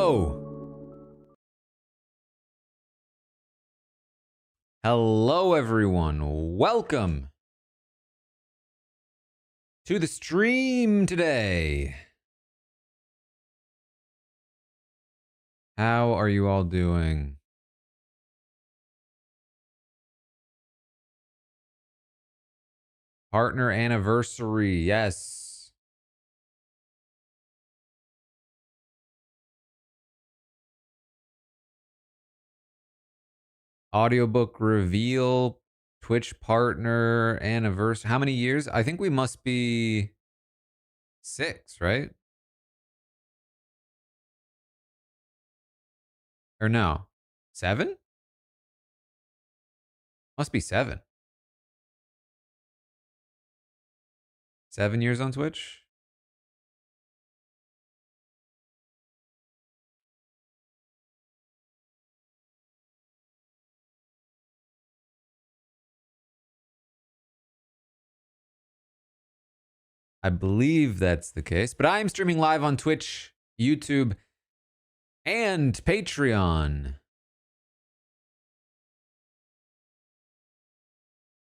Hello. Hello, everyone. Welcome to the stream today. How are you all doing? Partner anniversary, yes. Audiobook reveal, Twitch partner anniversary. How many years? I think we must be 6, right? Or no, 7? Must be 7. 7 years on Twitch? I believe that's the case. But I am streaming live on Twitch, YouTube, and Patreon.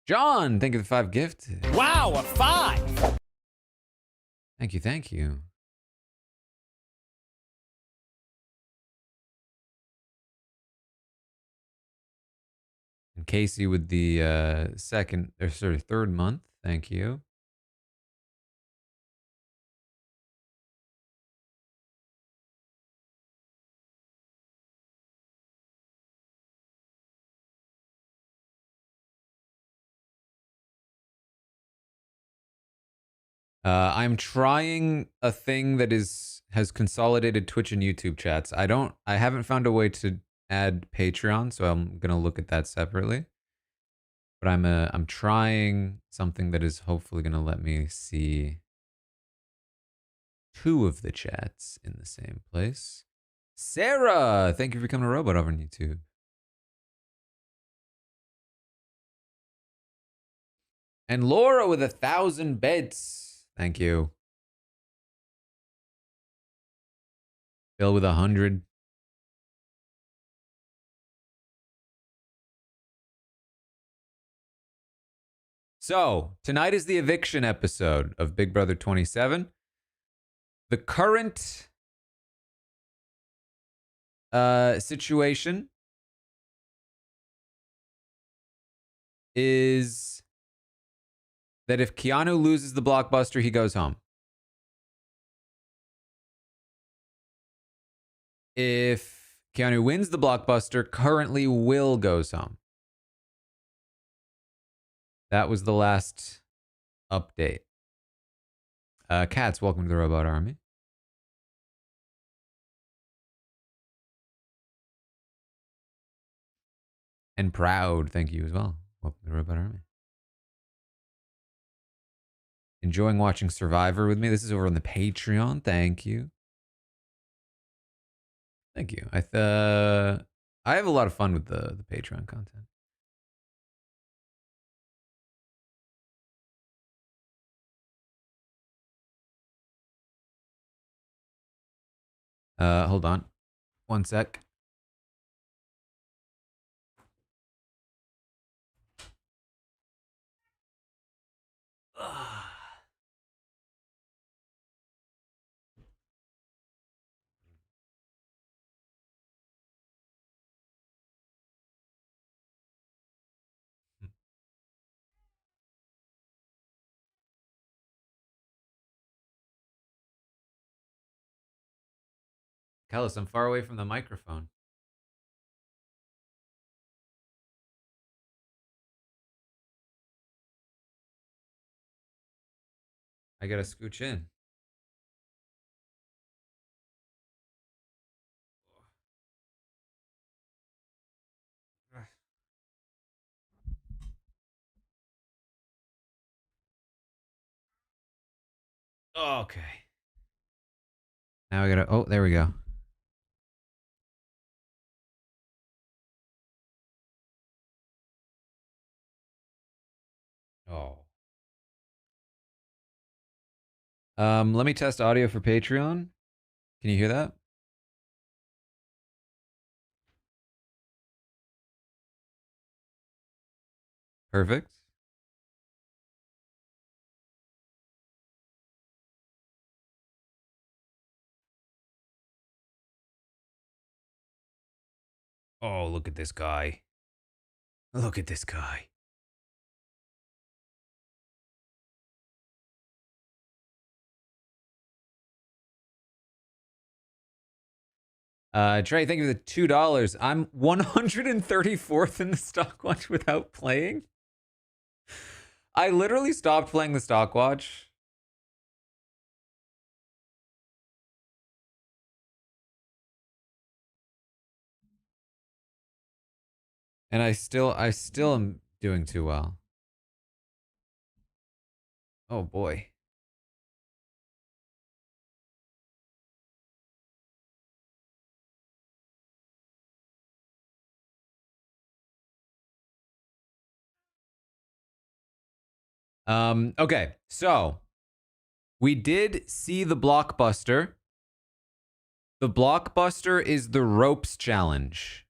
John, thank you for the 5 gift. Wow, a 5! Thank you, thank you. And Casey with the third month. Thank you. I'm trying a thing that has consolidated Twitch and YouTube chats. I haven't found a way to add Patreon, so I'm gonna look at that separately. But I'm trying something that is hopefully gonna let me see 2 of the chats in the same place. Sarah, thank you for becoming a robot over on YouTube. And Laura with 1,000 bits. Thank you. Bill with 100. So, tonight is the eviction episode of Big Brother 27. The current situation is that if Keanu loses the blockbuster, he goes home. If Keanu wins the blockbuster, currently Will goes home. That was the last update. Cats, welcome to the Robot Army. And Proud, thank you as well. Welcome to the Robot Army. Enjoying watching Survivor with me. This is over on the Patreon. Thank you. Thank you. I have a lot of fun with the Patreon content. Hold on. 1 sec. Kellis, I'm far away from the microphone. I gotta scooch in. Okay. Now I gotta, oh, there we go. Oh. Let me test audio for Patreon. Can you hear that? Perfect. Oh, look at this guy. Look at this guy. Trey, thank you for the $2. I'm 134th in the stock watch without playing. I literally stopped playing the stock watch. And I still am doing too well. Oh boy. Okay, so we did see the blockbuster. The blockbuster is the ropes challenge.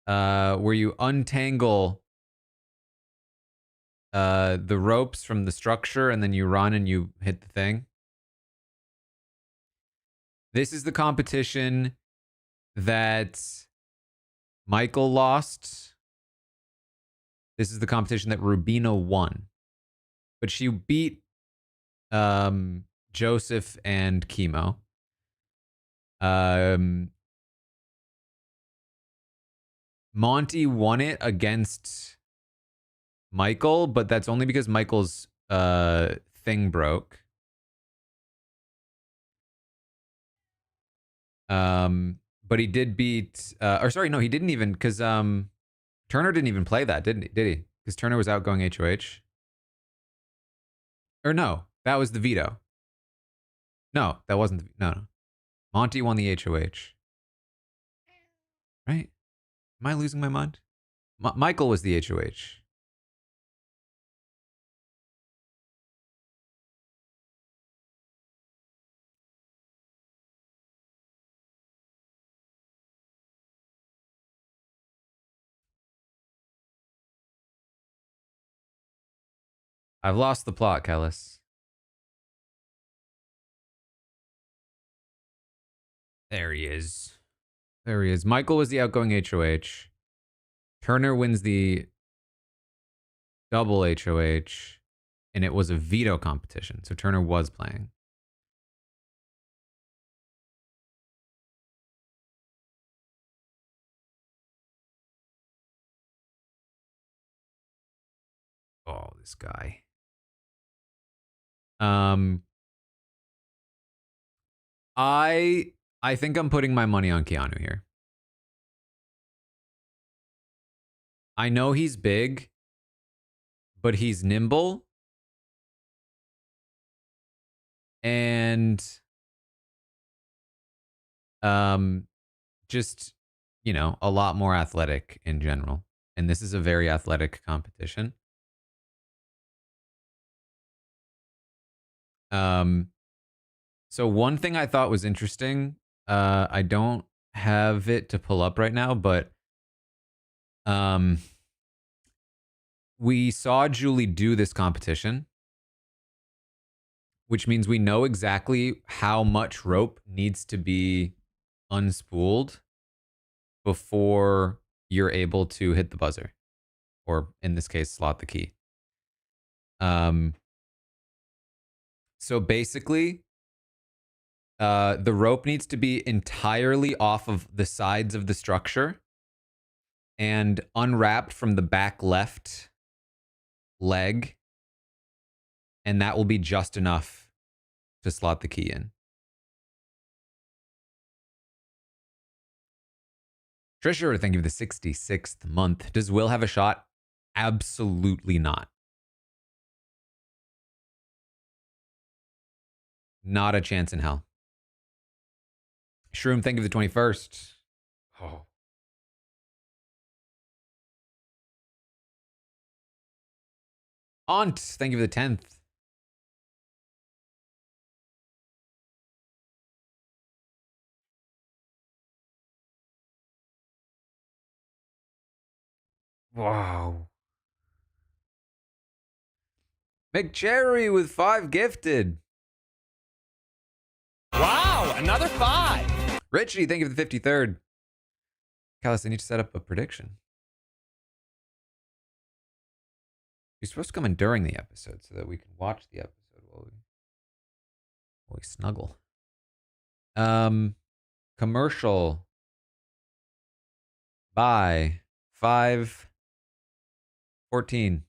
Where you untangle the ropes from the structure and then you run and you hit the thing. This is the competition that Michael lost. This is the competition that Rubina won. But she beat Joseph and Chemo. Monty won it against Michael, but that's only because Michael's thing broke. But he did beat or sorry, no, he didn't even, because Turner didn't even play that, did he? Because Turner was outgoing HOH. Or no, that was the veto. No, that wasn't no. Monty won the HOH. Right? Am I losing my mind? Michael was the HOH. I've lost the plot, Kellis. There he is. There he is. Michael was the outgoing HOH. Turner wins the double HOH, and it was a veto competition. So Turner was playing. Oh, this guy. I think I'm putting my money on Keanu here. I know he's big, but he's nimble. And just, you know, a lot more athletic in general. And this is a very athletic competition. So one thing I thought was interesting, I don't have it to pull up right now, but we saw Julie do this competition, which means we know exactly how much rope needs to be unspooled before you're able to hit the buzzer, or in this case, slot the key. So basically, the rope needs to be entirely off of the sides of the structure and unwrapped from the back left leg, and that will be just enough to slot the key in. Trisha, thank you for the 66th month. Does Will have a shot? Absolutely not. Not a chance in hell. Shroom, thank you for the 21st. Oh. Aunt, thank you for the 10th. Wow. McCherry with 5 gifted. Wow, another 5. Richie, thank you for the 53rd. Callis, I need to set up a prediction. You're supposed to come in during the episode so that we can watch the episode while we snuggle. Commercial by 5:14.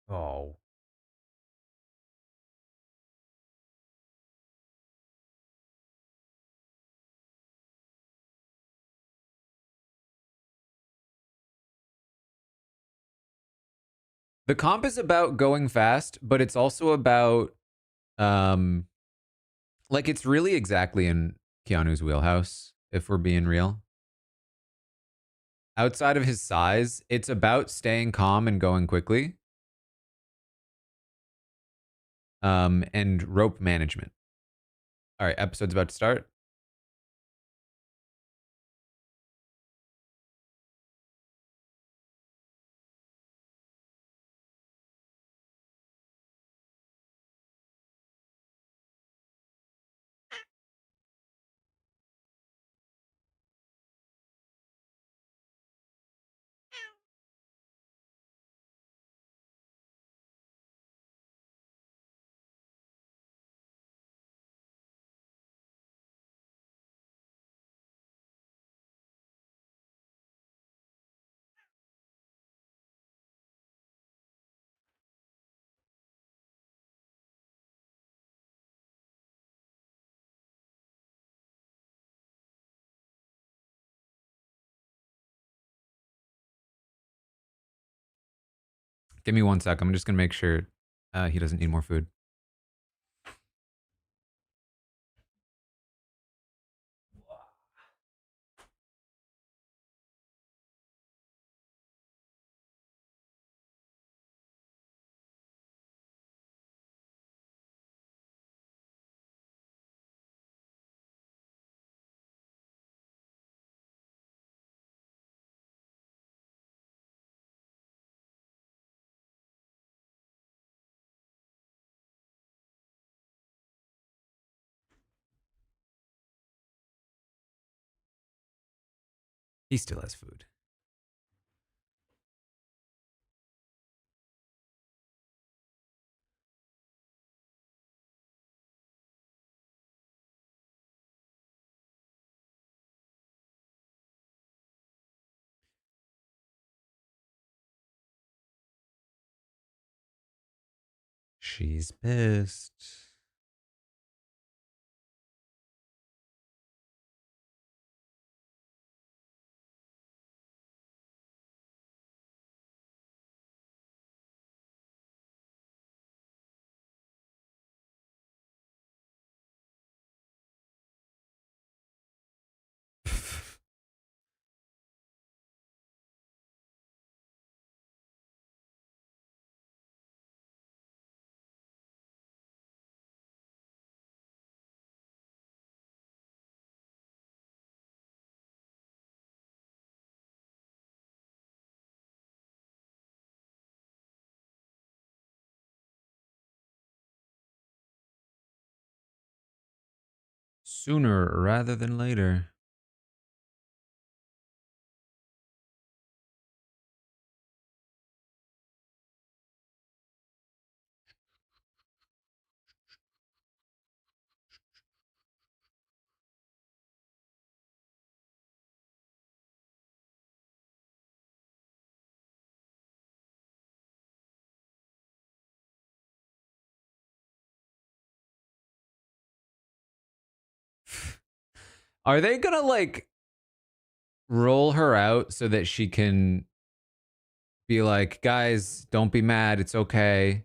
Oh. The comp is about going fast, but it's also about like it's really exactly in Keanu's wheelhouse, if we're being real. Outside of his size, it's about staying calm and going quickly. And rope management. All right, episode's about to start. Give me 1 sec. I'm just gonna make sure he doesn't need more food. He still has food. She's pissed. Sooner rather than later. Are they gonna like roll her out so that she can be like, guys, don't be mad, it's okay?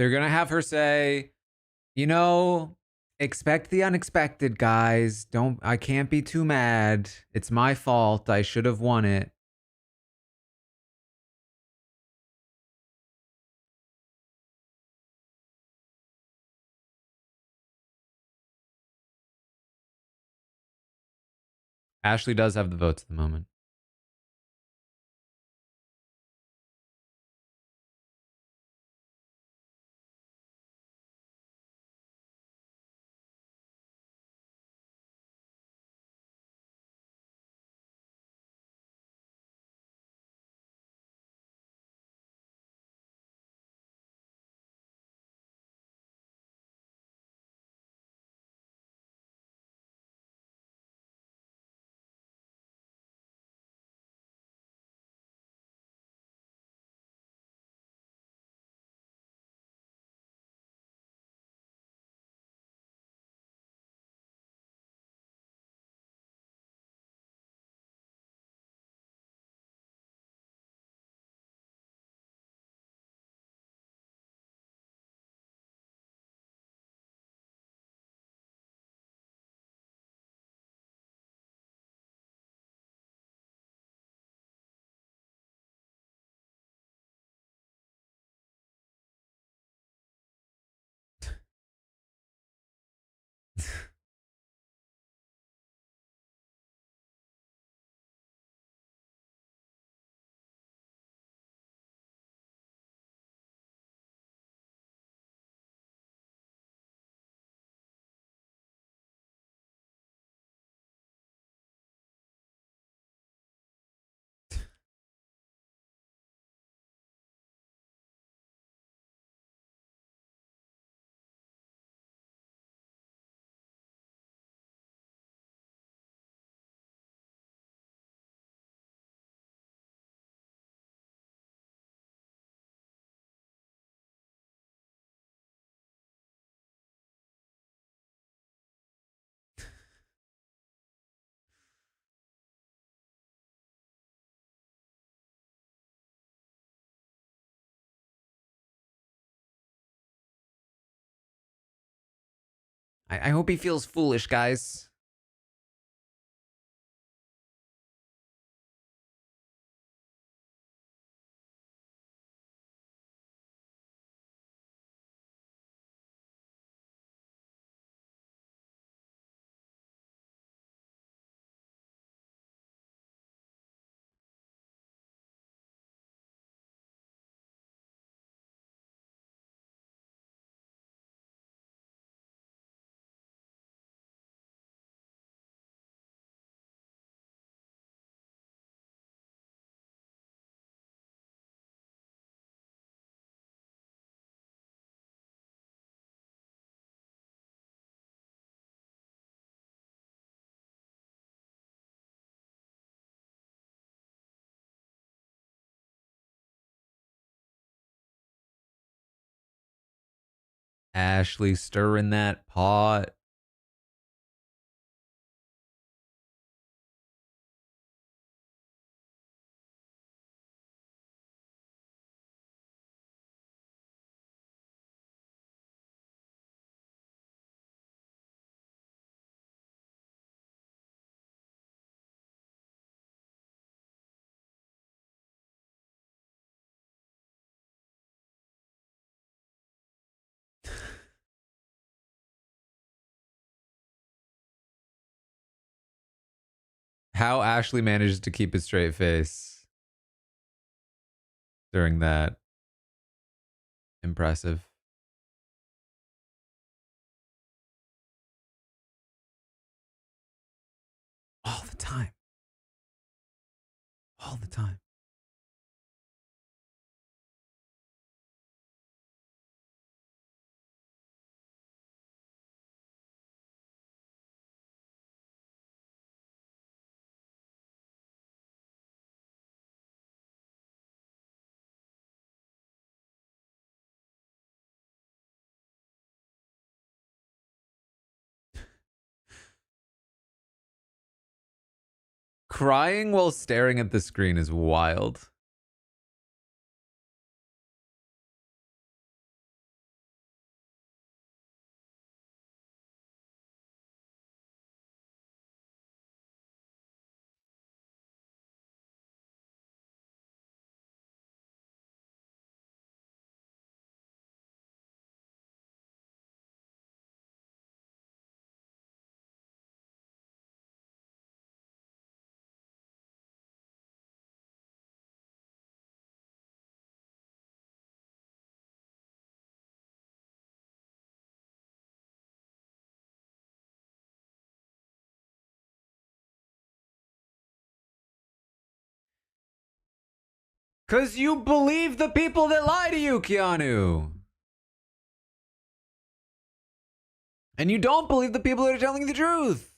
They're going to have her say, you know, expect the unexpected, guys. I can't be too mad. It's my fault. I should have won it. Ashley does have the votes at the moment. I hope he feels foolish, guys. Ashley stirring that pot. How Ashley manages to keep a straight face during that. Impressive. All the time. All the time. Crying while staring at the screen is wild. Because you believe the people that lie to you, Keanu. And you don't believe the people that are telling you the truth.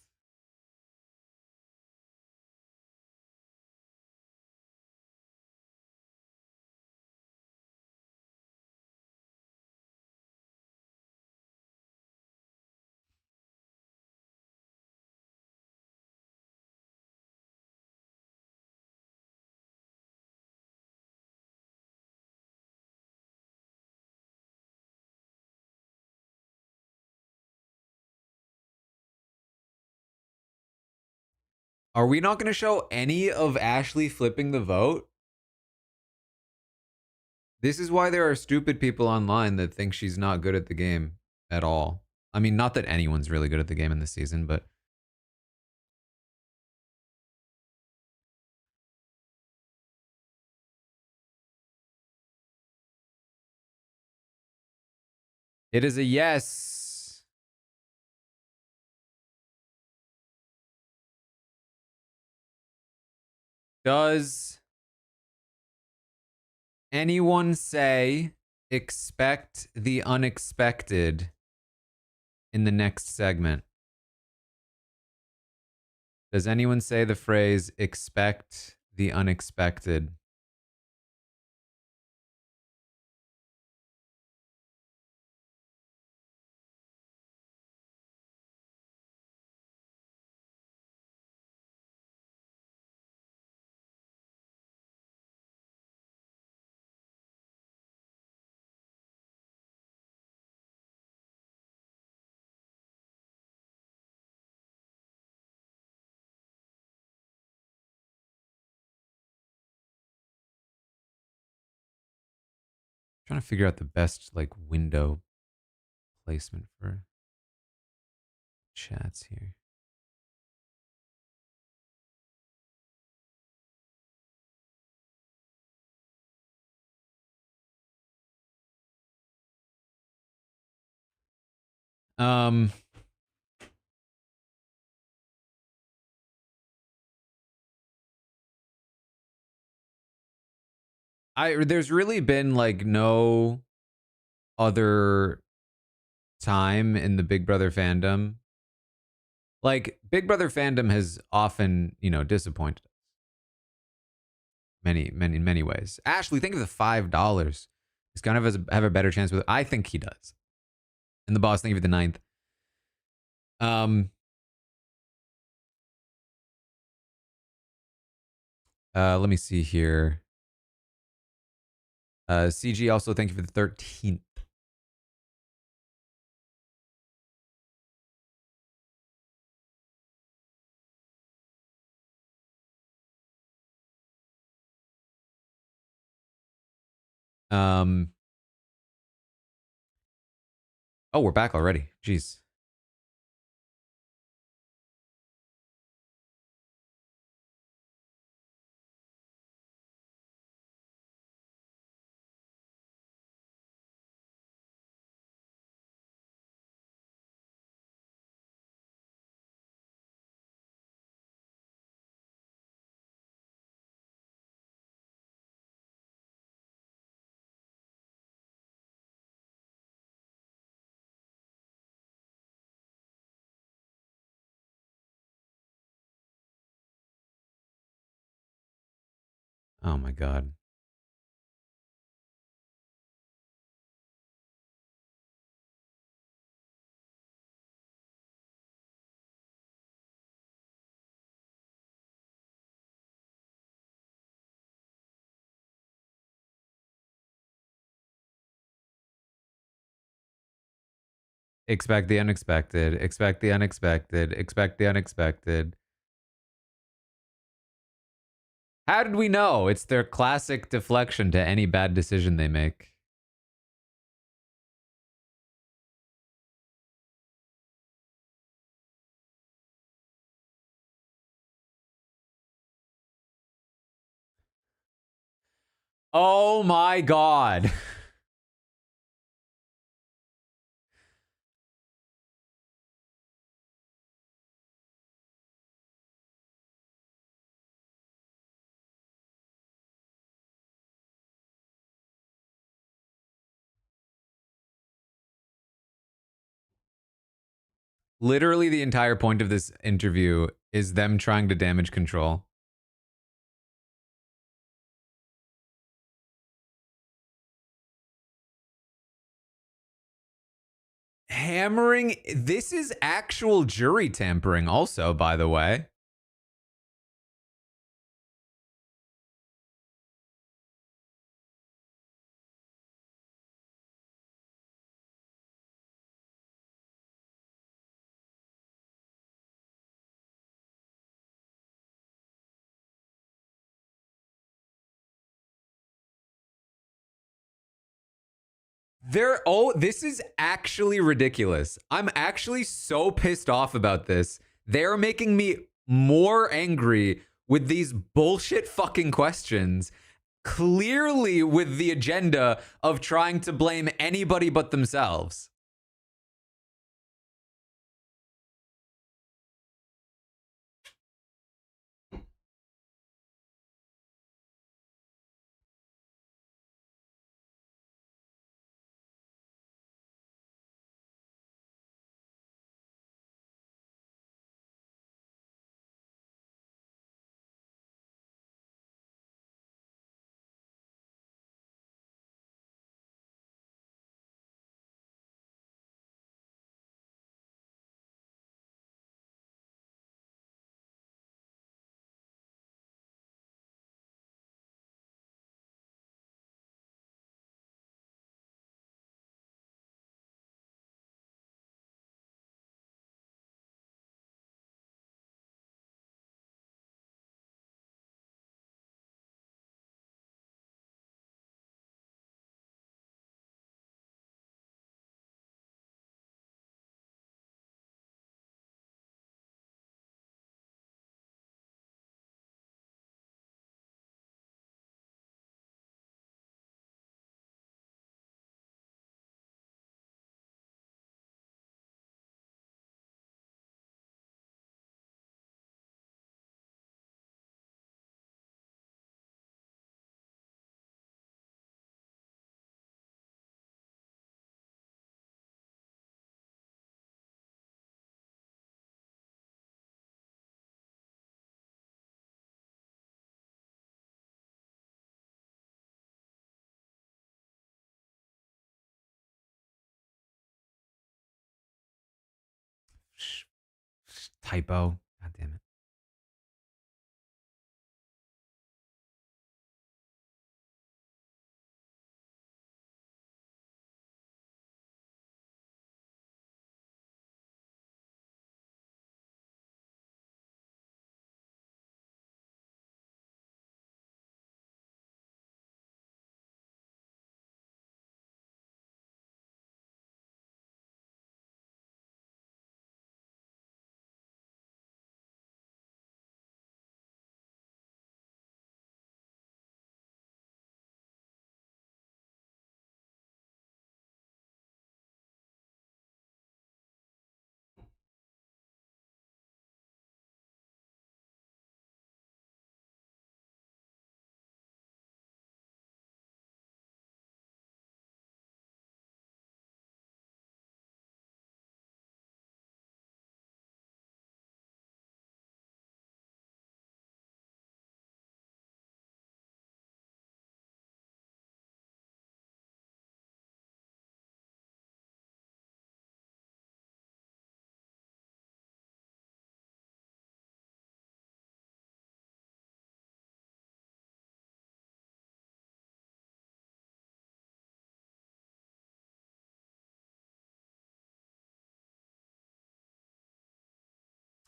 Are we not going to show any of Ashley flipping the vote? This is why there are stupid people online that think she's not good at the game at all. I mean, not that anyone's really good at the game in this season, but it is a yes. Does anyone say expect the unexpected in the next segment? Does anyone say the phrase expect the unexpected? Trying to figure out the best like window placement for chats here. Um there's really been like no other time in the Big Brother fandom. Like Big Brother fandom has often, disappointed us. Many ways. Ashley, think of the $5. He's kind of have a better chance with it. I think he does. And the boss, thank you for the 9th. Let me see here. CG also thank you for the 13th. Oh, we're back already. Jeez. Oh my god. Expect the unexpected. Expect the unexpected. Expect the unexpected. How did we know? It's their classic deflection to any bad decision they make. Oh my god. Literally, the entire point of this interview is them trying to damage control. Hammering. This is actual jury tampering, also, by the way. This is actually ridiculous. I'm actually so pissed off about this. They're making me more angry with these bullshit fucking questions, clearly with the agenda of trying to blame anybody but themselves. Typo. God damn it.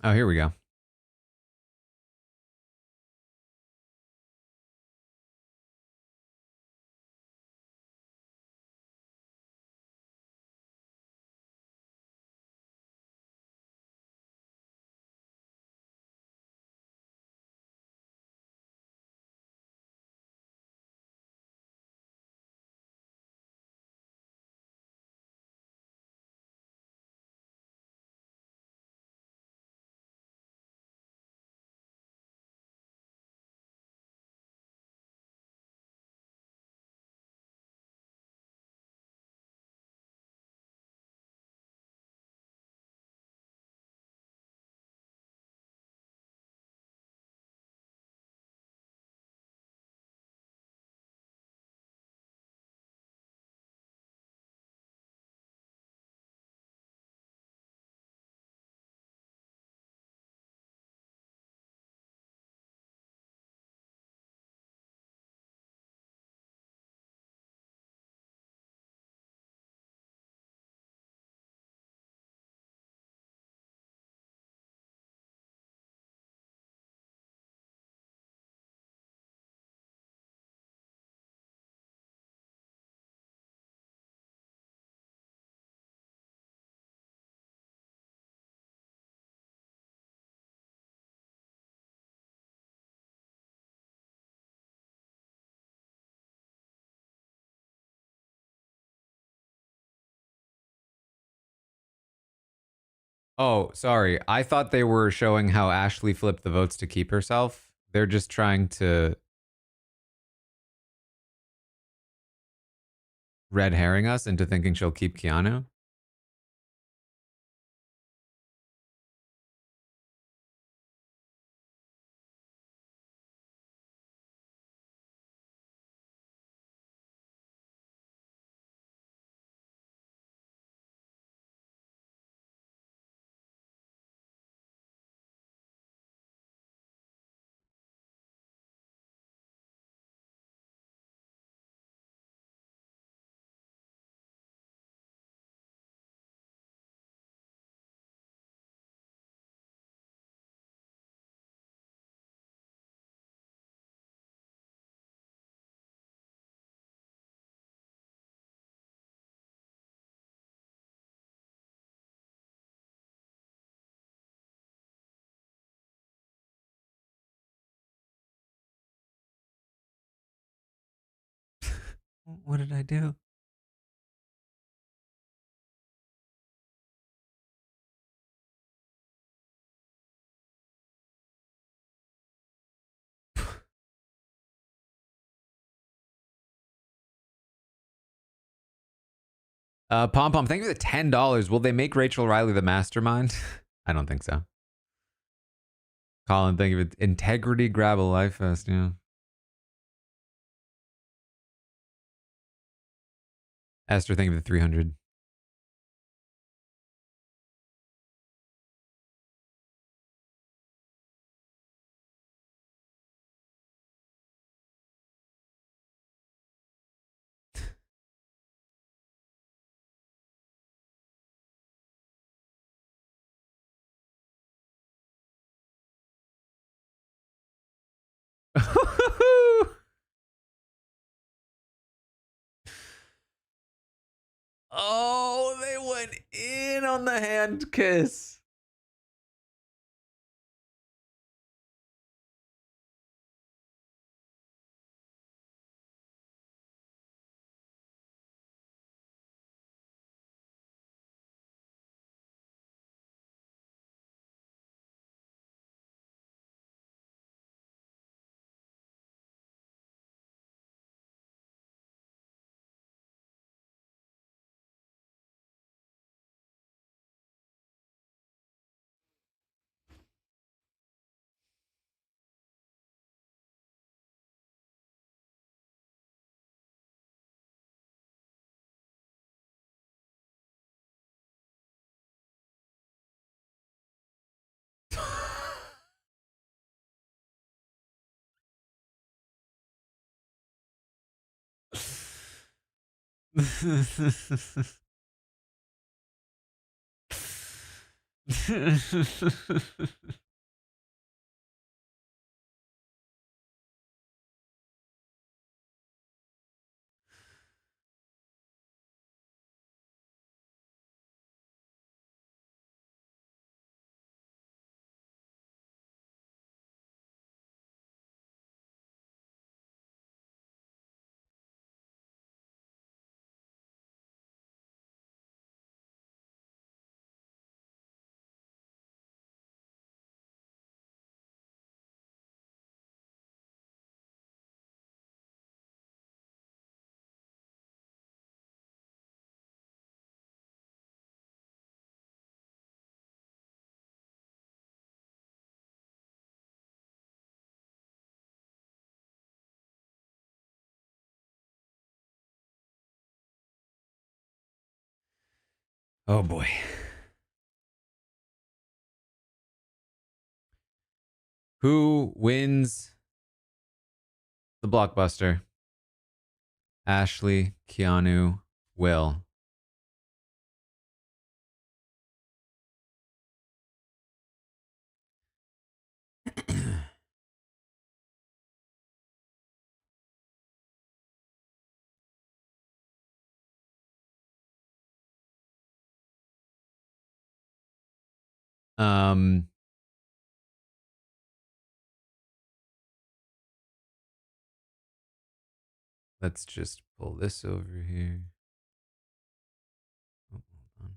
Oh, here we go. Oh, sorry. I thought they were showing how Ashley flipped the votes to keep herself. They're just trying to red herring us into thinking she'll keep Keanu. What did I do? Pom Pom, thank you for the $10. Will they make Rachel Riley the mastermind? I don't think so. Colin, thank you for integrity. Grab a life vest. Yeah. Esther, thank you for the 300. Oh, they went in on the hand kiss. Oh boy. Who wins the blockbuster? Ashley, Keanu, Will. um let's just pull this over here. Oh, hold on.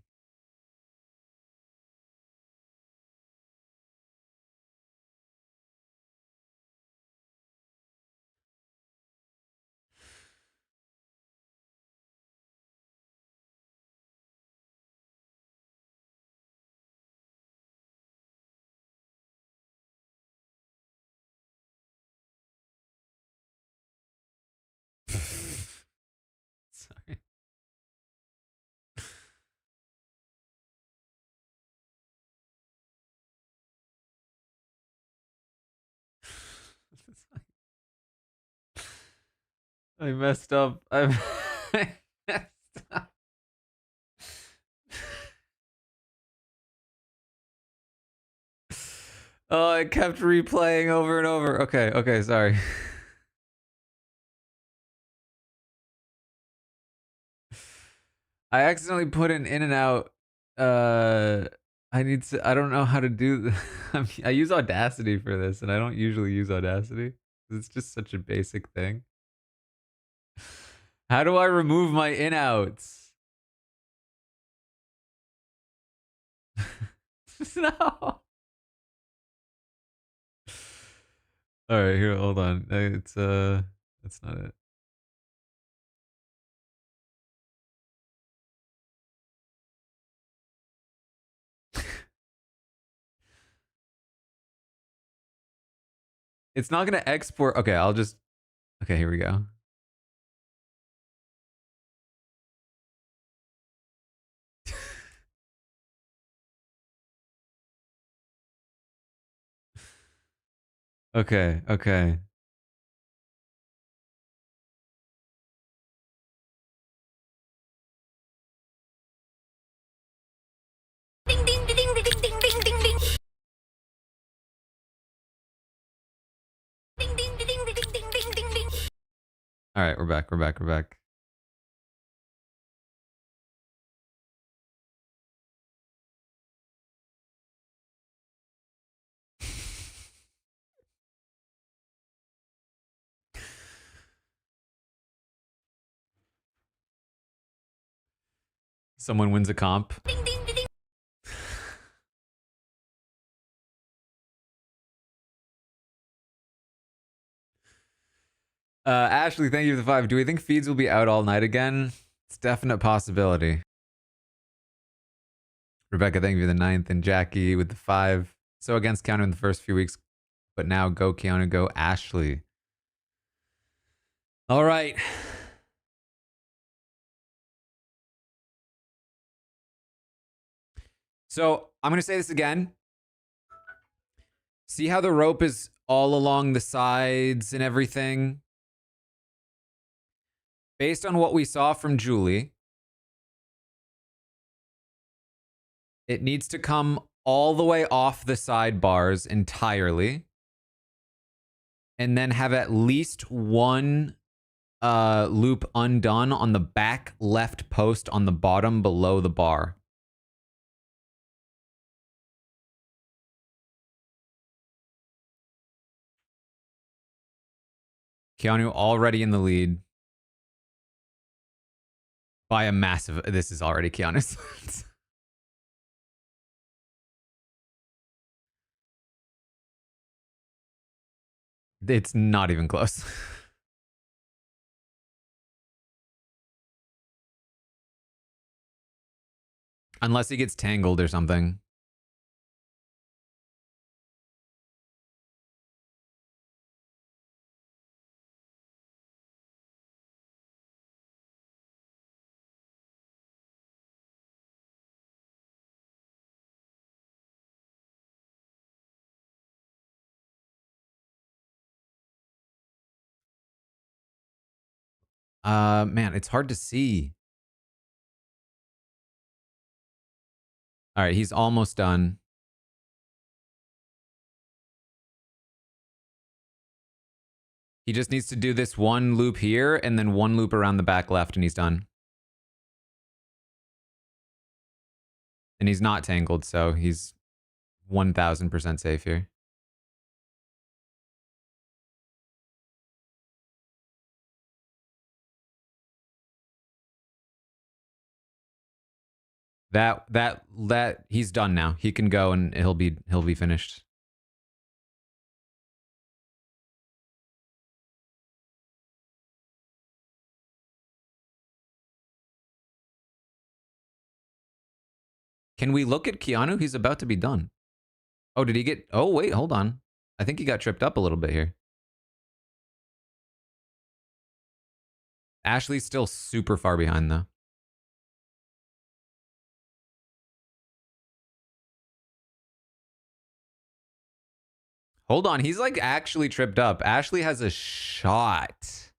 I messed up. I messed up. Oh, it kept replaying over and over. Okay, okay, sorry. I accidentally put an in and out. I don't know how to do. I use Audacity for this, and I don't usually use Audacity. It's just such a basic thing. How do I remove my in outs? No. All right, here, hold on. That's not it. It's not gonna export. Okay, I'll just. Okay, here we go. Okay, okay. Ding ding ding ding ding ding ding ding ding. Ding ding ding ding ding ding ding ding ding. All right, we're back. We're back. We're back. Someone wins a comp. Ding ding ding ding. Ashley, thank you for the 5. Do we think feeds will be out all night again? It's a definite possibility. Rebecca, thank you for the 9th. And Jackie with the 5. So against Keanu in the first few weeks, but now go Keanu, go Ashley. All right. So I'm going to say this again. See how the rope is all along the sides and everything? Based on what we saw from Julie, it needs to come all the way off the sidebars entirely. And then have at least one loop undone on the back left post on the bottom below the bar. Keanu already in the lead by a massive. This is already Keanu's. It's not even close. Unless he gets tangled or something. Man, it's hard to see. All right, he's almost done. He just needs to do this one loop here and then one loop around the back left and he's done. And he's not tangled, so he's 1000% safe here. That he's done now. He can go and he'll be finished. Can we look at Keanu? He's about to be done. Oh, did he get... Oh, wait, hold on. I think he got tripped up a little bit here. Ashley's still super far behind, though. Hold on, he's like actually tripped up. Ashley has a shot.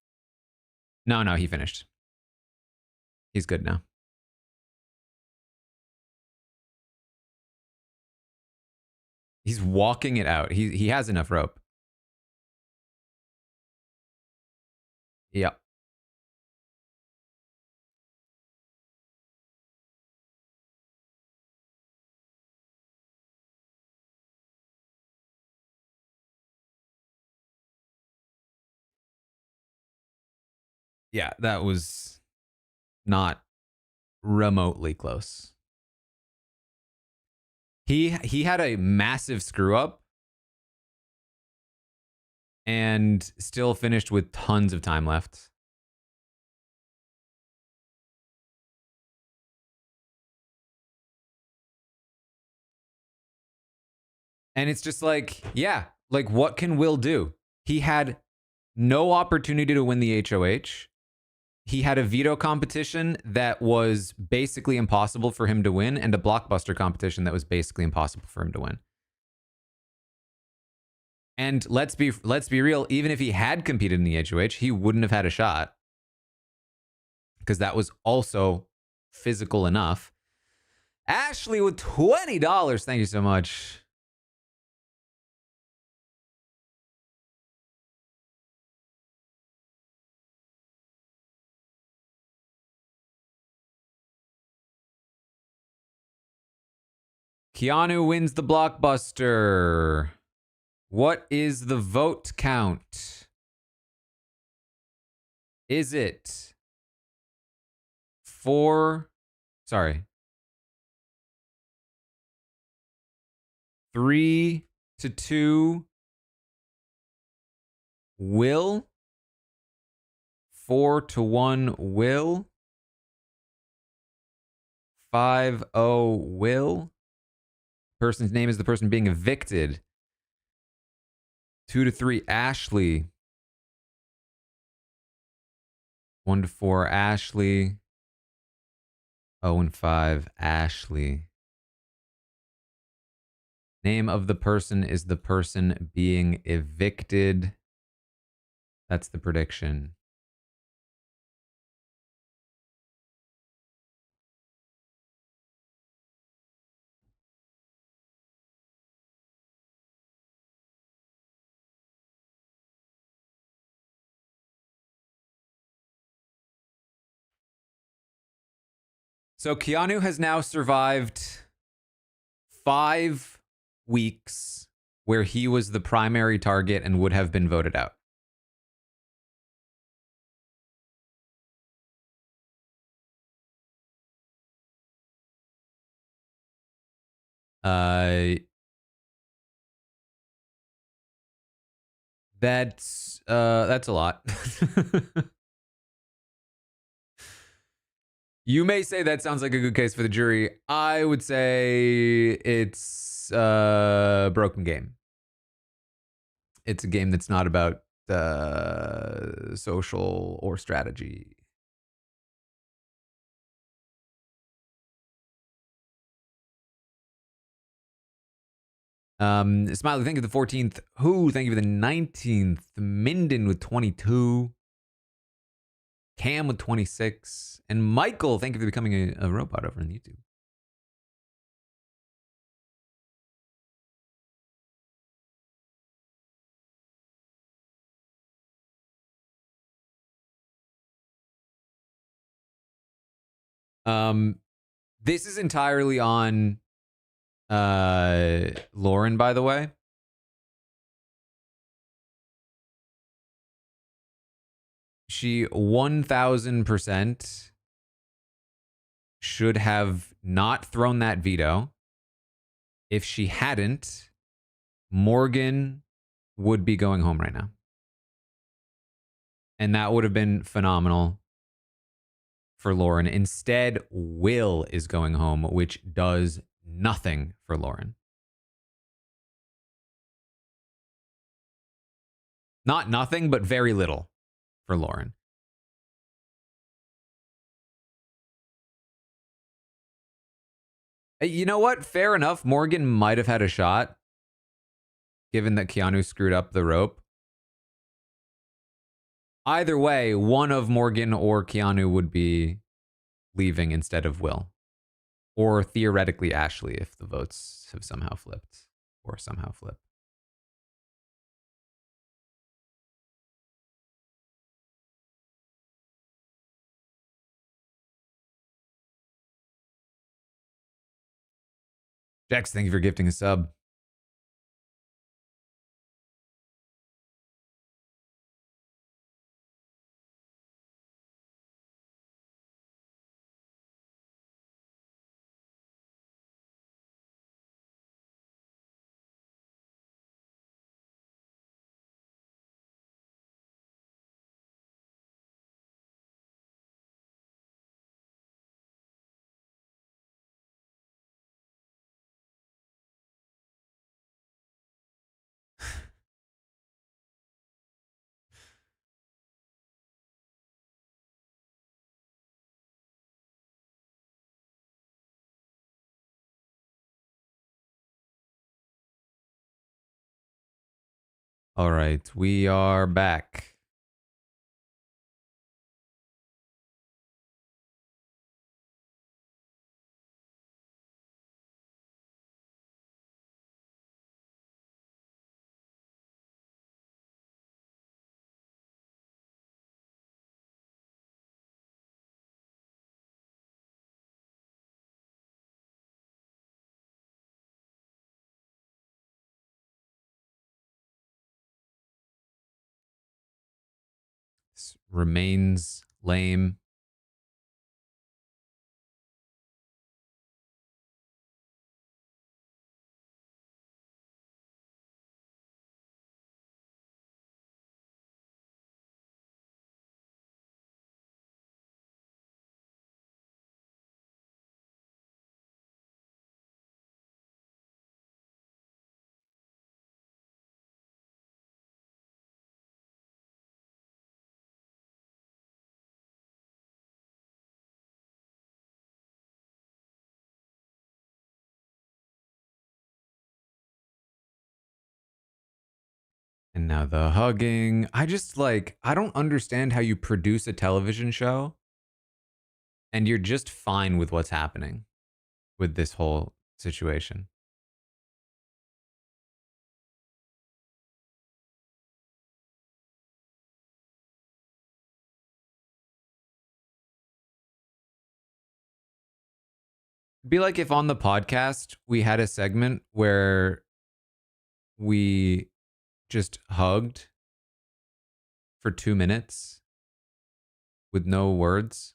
No, he finished. He's good now. He's walking it out. He has enough rope. Yep. Yeah, that was not remotely close. He had a massive screw up and still finished with tons of time left. And it's just like, yeah, like what can Will do? He had no opportunity to win the HOH. He had a veto competition that was basically impossible for him to win, and a blockbuster competition that was basically impossible for him to win. And let's be real, even if he had competed in the HOH, he wouldn't have had a shot, because that was also physical enough. Ashley with $20. Thank you so much. Keanu wins the blockbuster. What is the vote count? Is it 3-2 Will? 4-1 Will? 5-0 Will? Person's name is the person being evicted. 2-3 Ashley. 1-4 Ashley. 0-5 Ashley. Name of the person is the person being evicted. That's the prediction. So Keanu has now survived 5 weeks where he was the primary target and would have been voted out. That's a lot. You may say that sounds like a good case for the jury. I would say it's a broken game. It's a game that's not about social or strategy. Smiley, thank you for the 14th. Who? Thank you for the 19th. Minden with 22. Cam with 26. And Michael, thank you for becoming a robot over on YouTube. This is entirely on Lauren, by the way. She 1000% should have not thrown that veto. If she hadn't, Morgan would be going home right now. And that would have been phenomenal for Lauren. Instead, Will is going home, which does nothing for Lauren. Not nothing, but very little for Lauren. You know what? Fair enough. Morgan might have had a shot, given that Keanu screwed up the rope. Either way, one of Morgan or Keanu would be leaving instead of Will. Or theoretically Ashley if the votes have somehow flipped. Or somehow flipped. Jax, thank you for gifting a sub. All right, we are back. This remains lame. And now the hugging. I don't understand how you produce a television show and you're just fine with what's happening with this whole situation. It'd be like if on the podcast we had a segment where we just hugged for 2 minutes with no words.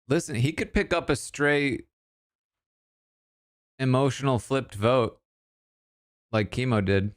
Listen, he could pick up a stray emotional flipped vote like Chemo did.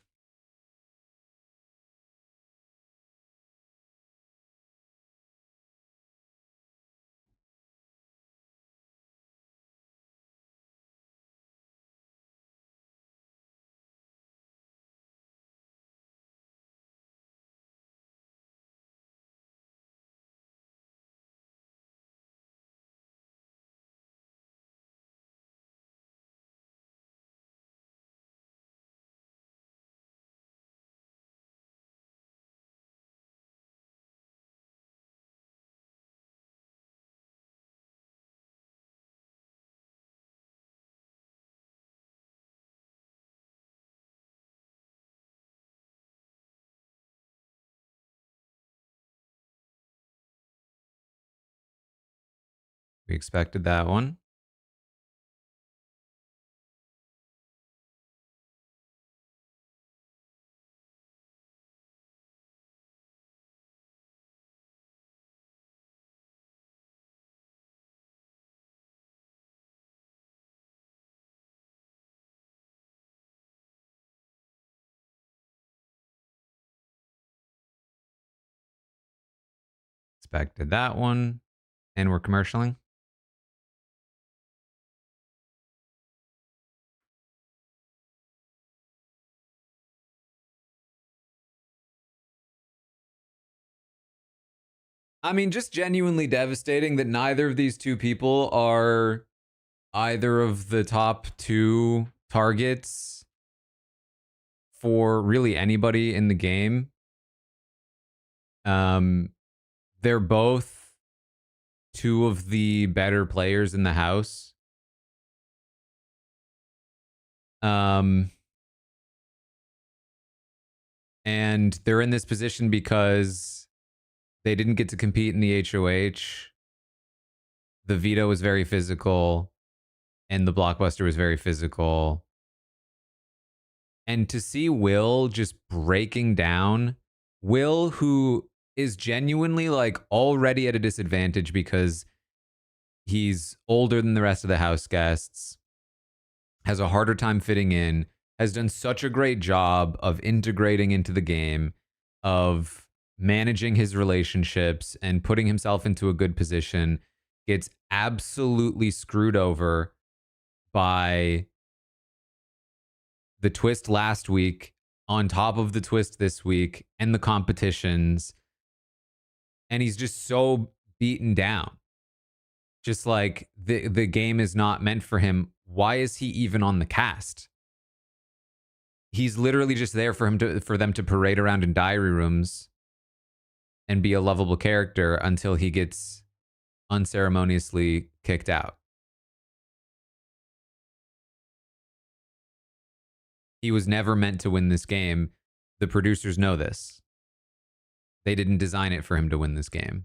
We expected that one. Expected that one. And we're commercialing. I mean, just genuinely devastating that neither of these two people are either of the top two targets for really anybody in the game. They're both two of the better players in the house. And they're in this position because they didn't get to compete in the HOH. The veto was very physical, and the blockbuster was very physical. And to see Will just breaking down, Will, who is genuinely like already at a disadvantage because he's older than the rest of the house guests, has a harder time fitting in, has done such a great job of integrating into the game, of managing his relationships and putting himself into a good position, gets absolutely screwed over by the twist last week on top of the twist this week and the competitions. And he's just so beaten down. Just like the game is not meant for him. Why is he even on the cast? He's literally just there for them to parade around in diary rooms and be a lovable character until he gets unceremoniously kicked out. He was never meant to win this game. The producers know this. They didn't design it for him to win this game.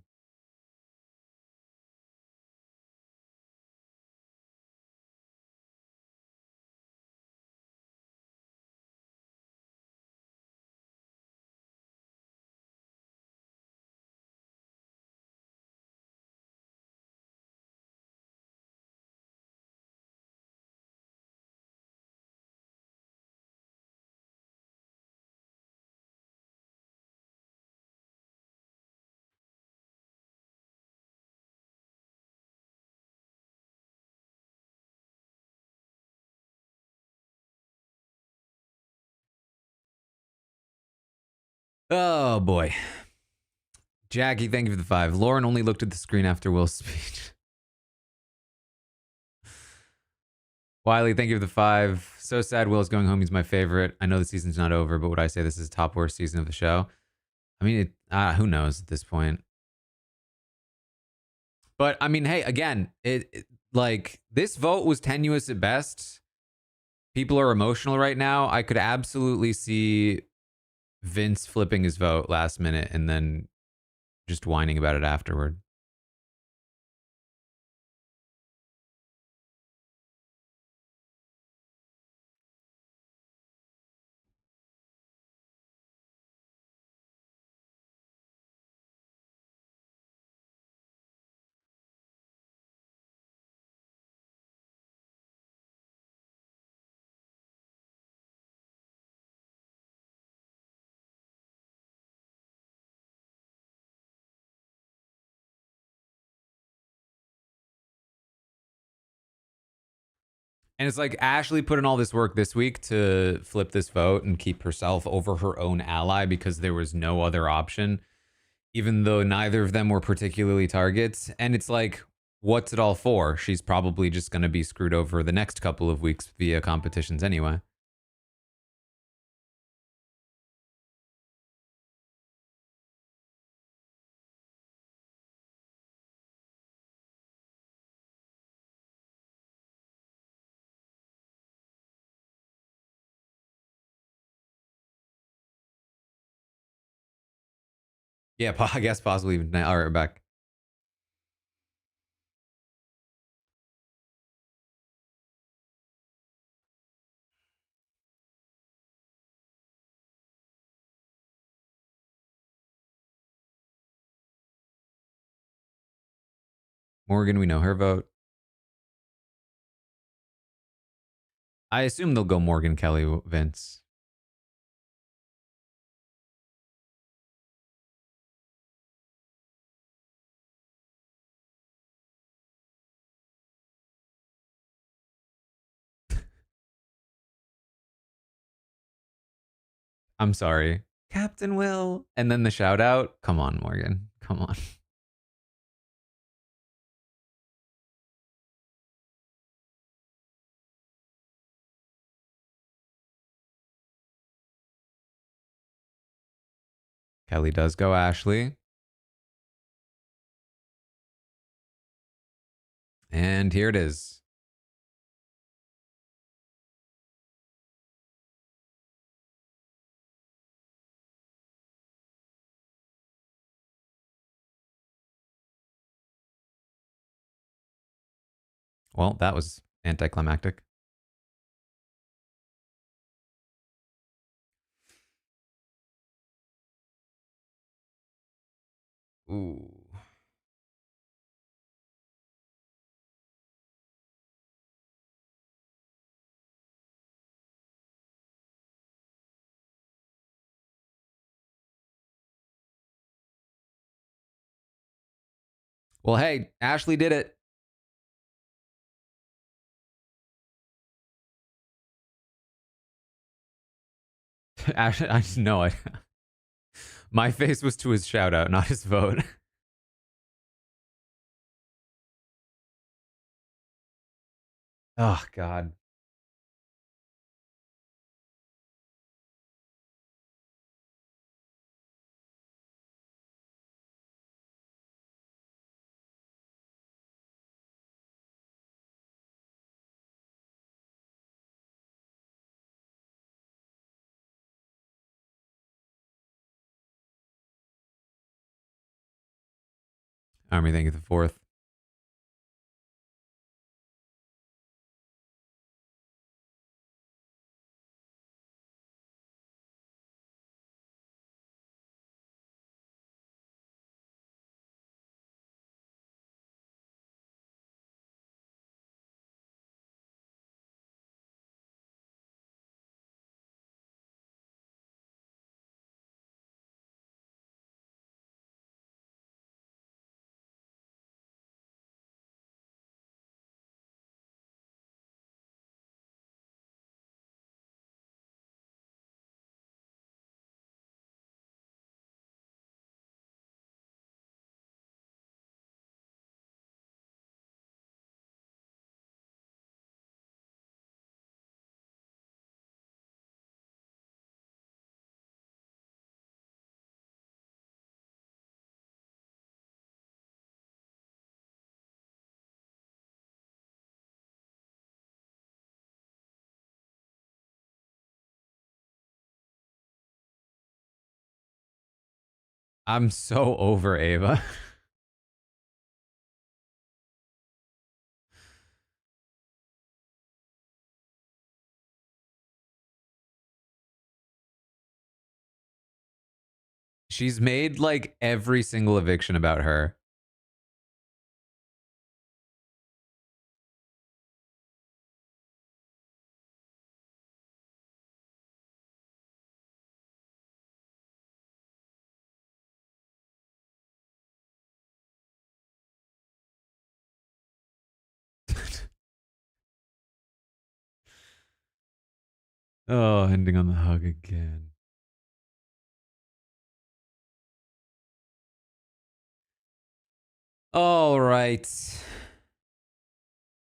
Oh boy. Jackie, thank you for the 5. Lauren only looked at the screen after Will's speech. Wiley, thank you for the 5. So sad Will's going home. He's my favorite. I know the season's not over, but would I say this is the top worst season of the show? I mean, who knows at this point? But I mean, hey, again, like this vote was tenuous at best. People are emotional right now. I could absolutely see Vince flipping his vote last minute and then just whining about it afterward. And it's like Ashley put in all this work this week to flip this vote and keep herself over her own ally because there was no other option, even though neither of them were particularly targets. And it's like, what's it all for? She's probably just going to be screwed over the next couple of weeks via competitions anyway. Yeah, I guess possibly even. All right, back. Morgan, we know her vote. I assume they'll go Morgan, Kelly, Vince. I'm sorry. Captain Will. And then the shout out. Come on, Morgan. Come on. Kelly does go Ashley. And here it is. Well, that was anticlimactic. Ooh. Well, hey, Ashley did it. Ashley, I know it. My face was to his shout out, not his vote. Oh, God. Army, thank you for the fourth. I'm so over Ava. She's made like every single eviction about her. Oh, ending on the hug again. All right.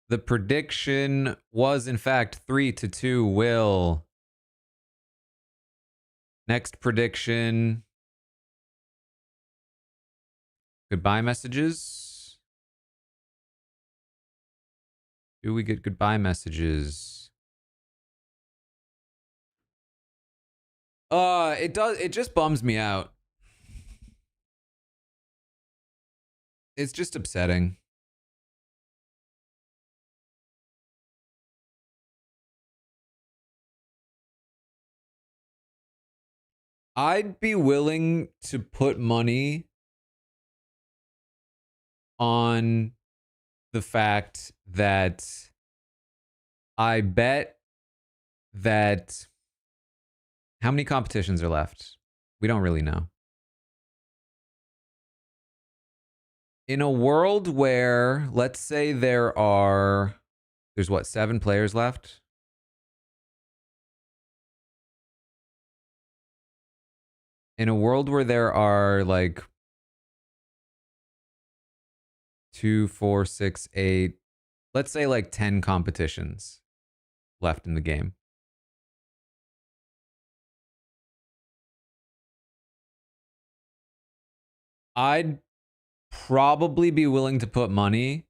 The prediction was, in fact, 3-2 Will. Next prediction. Goodbye messages. Do we get goodbye messages? It does. It just bums me out. It's just upsetting. I'd be willing to put money on the fact that I bet that how many competitions are left? We don't really know. In a world where, let's say there's what, 7 players left? In a world where there are like 2, 4, 6, 8, let's say like 10 competitions left in the game. I'd probably be willing to put money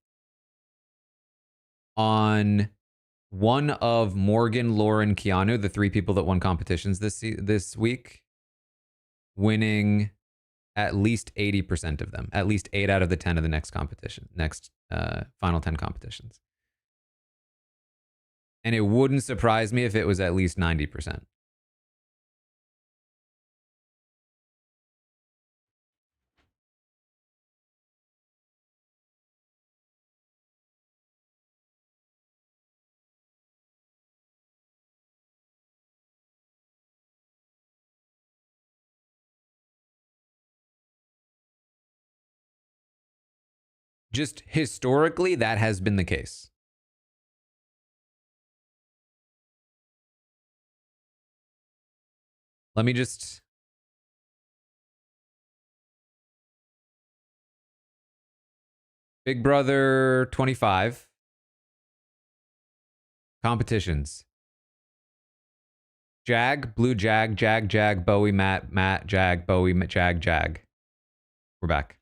on one of Morgan, Lauren, Keanu, the 3 people that won competitions this week, winning at least 80% of them, at least 8 out of the 10 of the next final 10 competitions. And it wouldn't surprise me if it was at least 90%. Just historically, that has been the case. Let me just... Big Brother 25. Competitions. Jag, Blue Jag, Jag, Jag, Bowie, Matt, Matt, Jag, Bowie, Jag, Jag. We're back.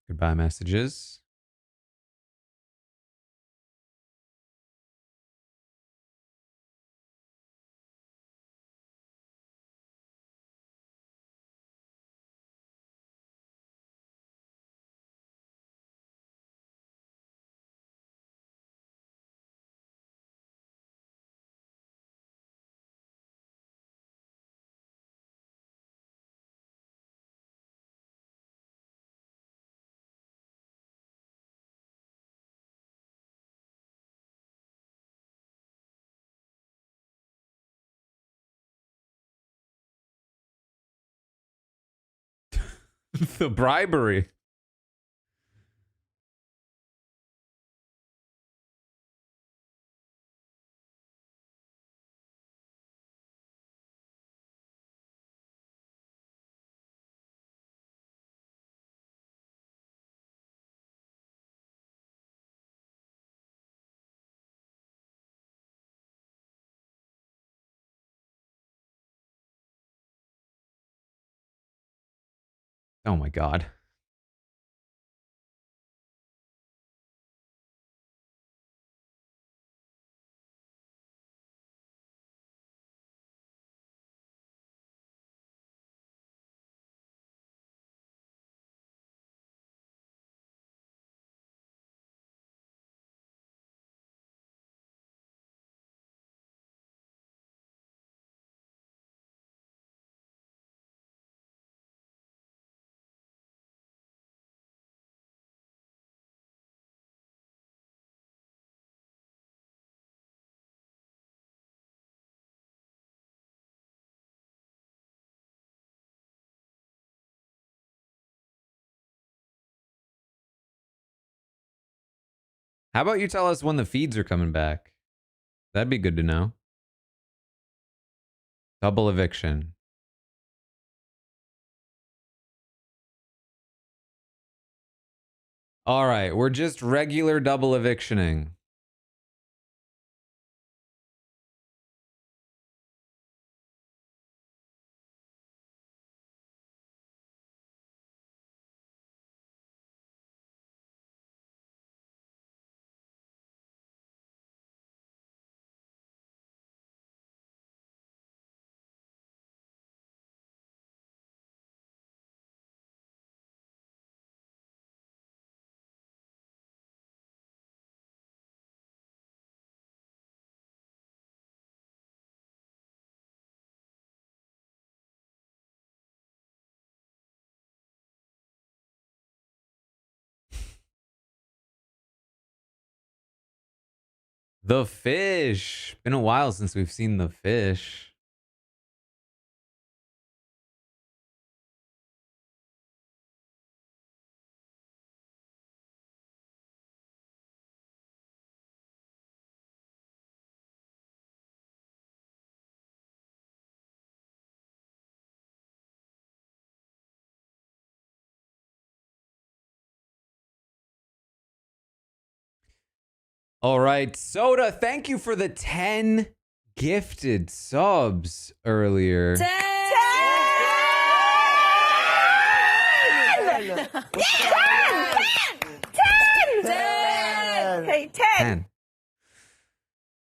Goodbye messages. The bribery. Oh my God. How about you tell us when the feeds are coming back? That'd be good to know. Double eviction. All right, we're just regular double evictioning. The fish. Been a while since we've seen the fish. All right, Soda, thank you for the 10 gifted subs earlier. 10! Hey, 10! 10.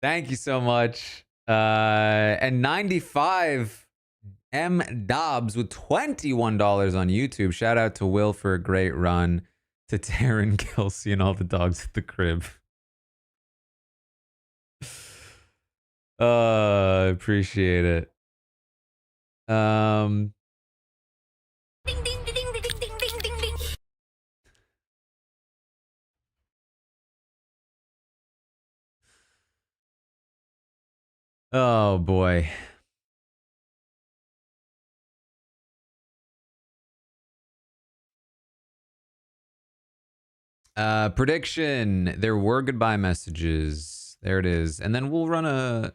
Thank you so much. And 95 M Dobbs with $21 on YouTube. Shout out to Will for a great run. To Taran, Kelsey, and all the dogs at the crib. Appreciate it. Ding, ding, ding, ding, ding, ding, ding, ding, ding. Oh boy. Prediction. There were goodbye messages. There it is. And then we'll run a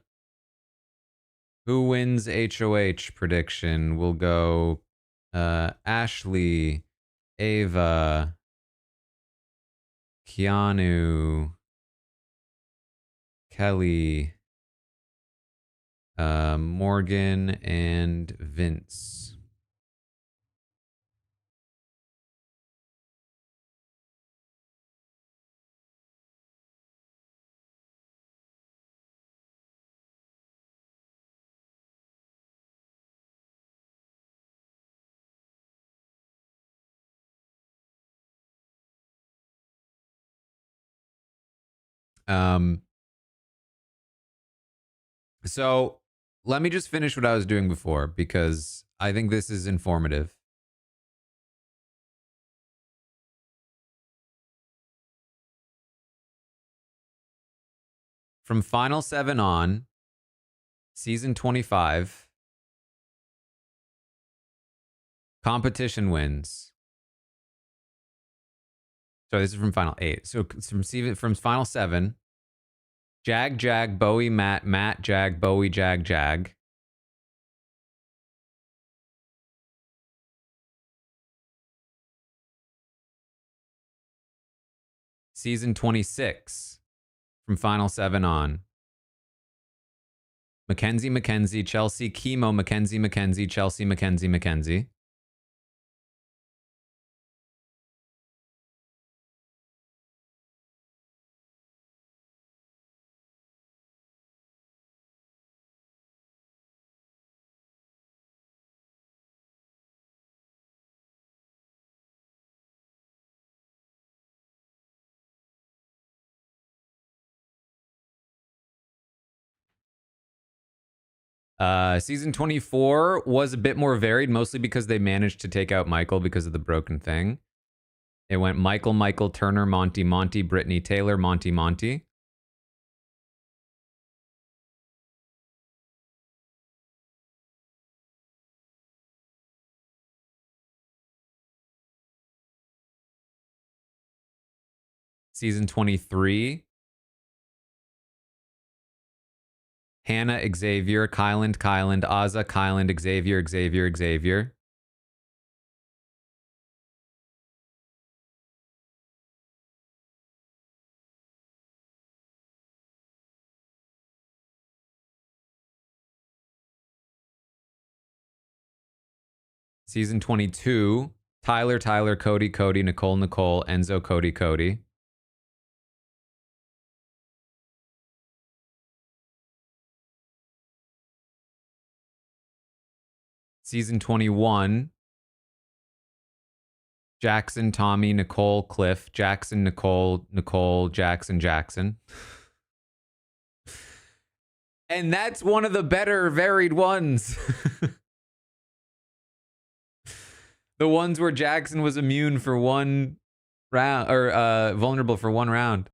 who wins HOH prediction. We'll go Ashley, Ava, Keanu, Kelly, Morgan, and Vince. So let me just finish what I was doing before because I think this is informative. From Final 7 on, Season 25, competition wins. So this is from Final 8. So from Final 7, Jag, Jag, Bowie, Matt, Matt, Jag, Bowie, Jag, Jag. Season 26, from Final 7 on. Mackenzie, Mackenzie, Chelsea, Chemo, Mackenzie, Mackenzie, Chelsea, Mackenzie, Mackenzie. Season 24 was a bit more varied, mostly because they managed to take out Michael because of the broken thing. It went Michael, Turner, Monty, Brittany, Taylor, Monty. Season 23, Hannah, Xavier, Kyland, Ozza, Kyland, Xavier. Season 22, Tyler, Cody, Nicole, Enzo, Cody. Season 21, Jackson, Tommy, Nicole, Cliff, Jackson, Nicole, Jackson. And that's one of the better varied ones. The ones where Jackson was immune for one round, or vulnerable for one round.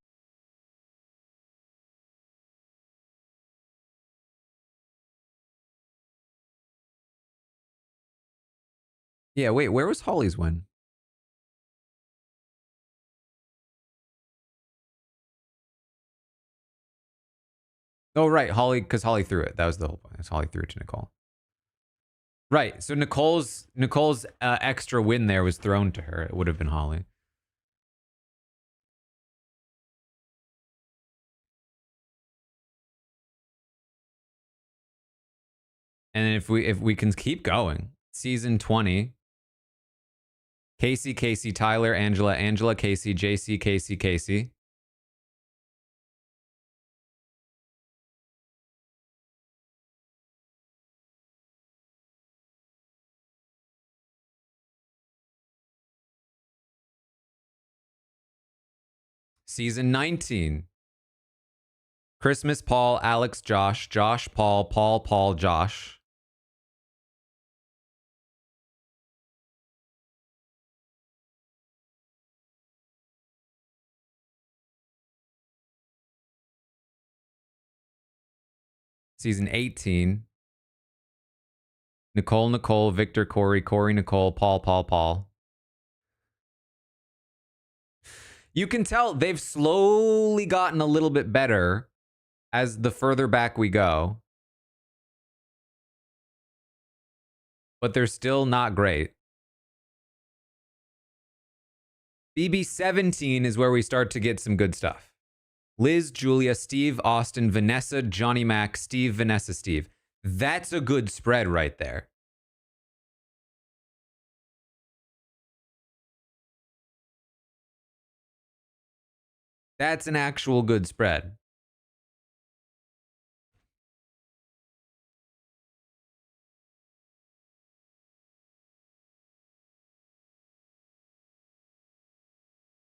Yeah, wait, where was Holly's win? Oh, right, Holly, because Holly threw it. That was the whole point. Holly threw it to Nicole. Right, so Nicole's extra win there was thrown to her. It would have been Holly. And if we can keep going, season 20, Casey, Tyler, Angela, Casey, JC, Casey. Season 19, Christmas, Paul, Alex, Josh, Paul, Josh. Season 18, Nicole, Victor, Corey, Nicole, Paul. You can tell they've slowly gotten a little bit better as the further back we go. But they're still not great. BB17 is where we start to get some good stuff. Liz, Julia, Steve, Austin, Vanessa, Johnny Mac, Steve, Vanessa, Steve. That's a good spread right there. That's an actual good spread.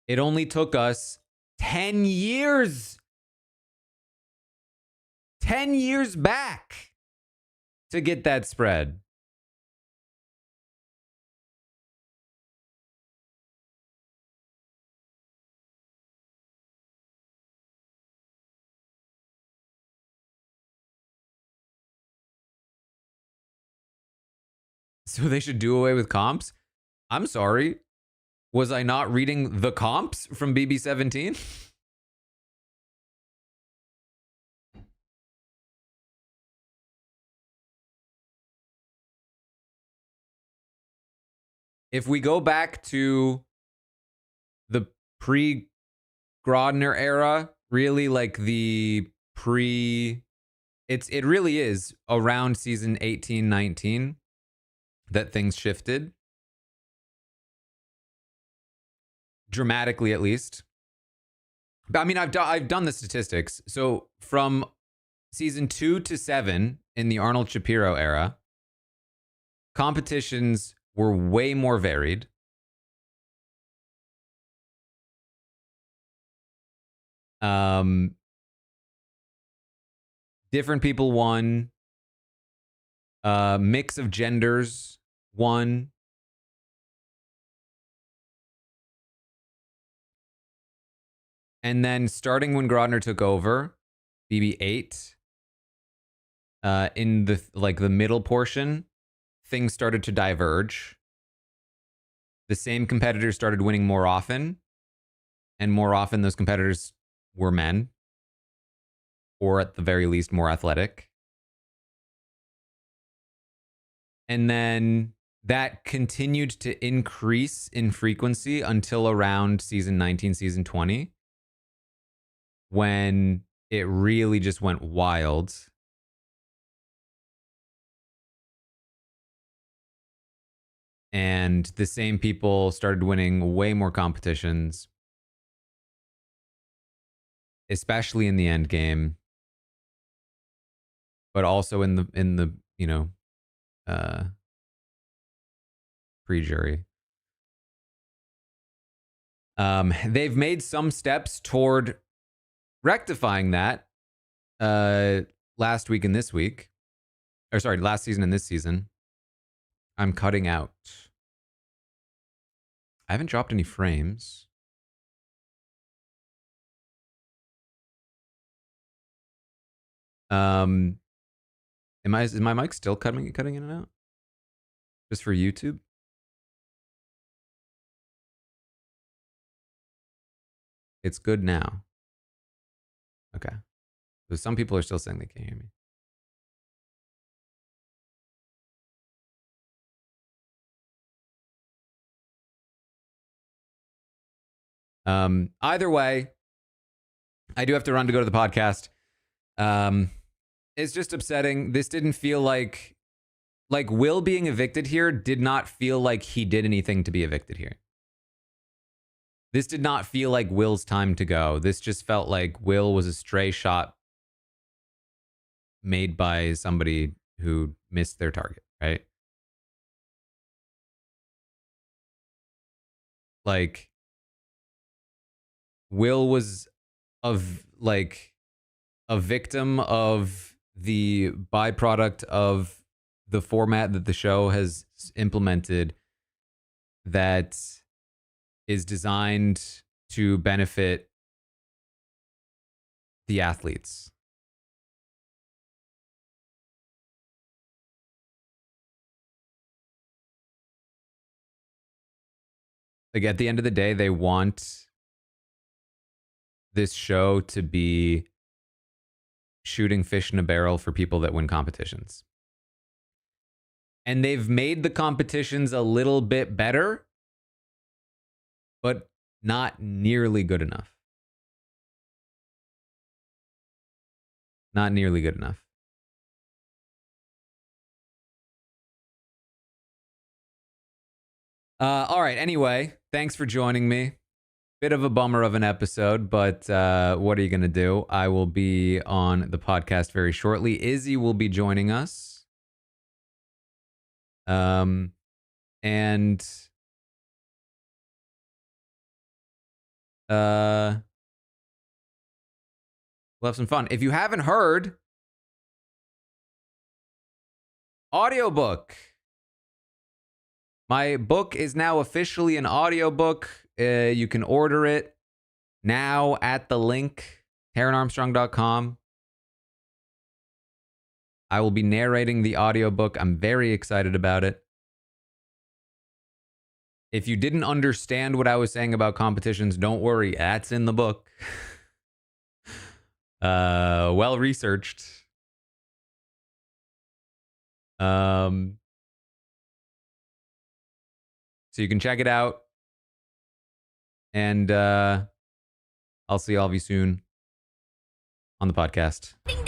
It only took us 10 years. 10 years back to get that spread. So they should do away with comps? I'm sorry. Was I not reading the comps from BB17? If we go back to the pre-Grodner era, really like the it really is around season 18, 19 that things shifted. Dramatically, at least. But I mean, I've done the statistics. So from season 2 to 7 in the Arnold Shapiro era, competitions were way more varied. Different people won. Mix of genders, 1. And then starting when Grodner took over, BB8. In the middle portion, things started to diverge. The same competitors started winning more often, and more often those competitors were men, or at the very least more athletic. And then that continued to increase in frequency until around season 19, season 20, when it really just went wild. And the same people started winning way more competitions, especially in the end game, but also in the pre-jury. They've made some steps toward rectifying that last week and this week. Or sorry, last season and this season. I'm cutting out. I haven't dropped any frames. Is my mic still cutting in and out? Just for YouTube? It's good now. Okay. So some people are still saying they can't hear me. Either way, I do have to run to go to the podcast. It's just upsetting. This didn't feel like Will being evicted here did not feel like he did anything to be evicted here. This did not feel like Will's time to go. This just felt like Will was a stray shot made by somebody who missed their target, right? Like, Will was a victim of the byproduct of the format that the show has implemented that is designed to benefit the athletes. Like, at the end of the day, they want this show to be shooting fish in a barrel for people that win competitions. And they've made the competitions a little bit better, but not nearly good enough. Not nearly good enough. All right. Anyway, thanks for joining me. Bit of a bummer of an episode, but what are you going to do? I will be on the podcast very shortly. Izzy will be joining us. And we'll have some fun. If you haven't heard, audiobook. My book is now officially an audiobook. You can order it now at the link, taranarmstrong.com. I will be narrating the audiobook. I'm very excited about it. If you didn't understand what I was saying about competitions, don't worry. That's in the book. Well researched. So you can check it out. And I'll see all of you soon on the podcast. Ding,